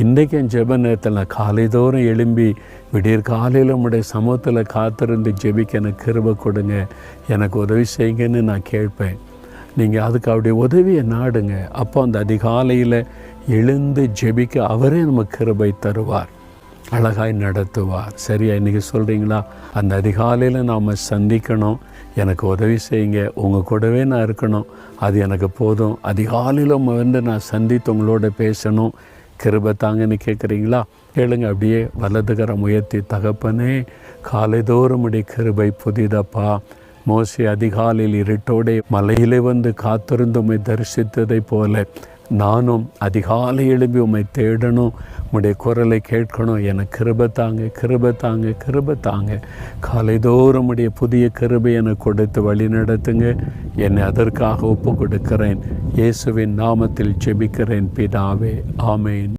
இன்றைக்கு என் ஜெப நேரத்தில் நான் காலைதோறும் எழும்பி விடியற் காலையில் உம்முடைய சமூகத்தில் காத்திருந்து ஜெபிக்க எனக்கு கிருபை கொடுங்க, எனக்கு உதவி செய்யுங்கன்னு நான் கேட்பேன். நீங்கள் அதுக்கு அவருடைய உதவியை நாடுங்க. அப்போ அந்த அதிகாலையில் எழுந்து ஜெபிக்க அவரே நமக்கு கிருபை தருவார், அழகாய் நடத்துவார். சரியா? இன்றைக்கி சொல்கிறீங்களா, அந்த அதிகாலையில் நாம் சந்திக்கணும், எனக்கு உதவி செய்யுங்க, உங்கள் கூடவே நான் இருக்கணும், அது எனக்கு போதும். அதிகாலையில் வந்து நான் சந்தித்து உங்களோட பேசணும், கிருபை தாங்கன்னு கேட்குறீங்களா? கேளுங்க. அப்படியே வலதுகரம் உயர்த்தி, தகப்பனே காலைதோறும் உடைய கிருபை புதிதப்பா. மோசே அதிகாலையில் இருட்டோடே மலையிலே வந்து காத்திருந்து உம்மை தரிசித்ததை போல நானும் அதிகாலை எழுப்பி உம்மை தேடணும், உம்முடைய குரலை கேட்கணும். எனக்கு கிருபை தாங்க, கிருபை தாங்க, கிருபை தாங்க. காலைதோறும் உடைய புதிய கிருபை எனக்கு கொடுத்து வழி நடத்துங்க. என்னை அதற்காக ஒப்பு கொடுக்கிறேன். இயேசுவின் நாமத்தில் ஜெபிக்கிறேன் பிதாவே, ஆமேன்.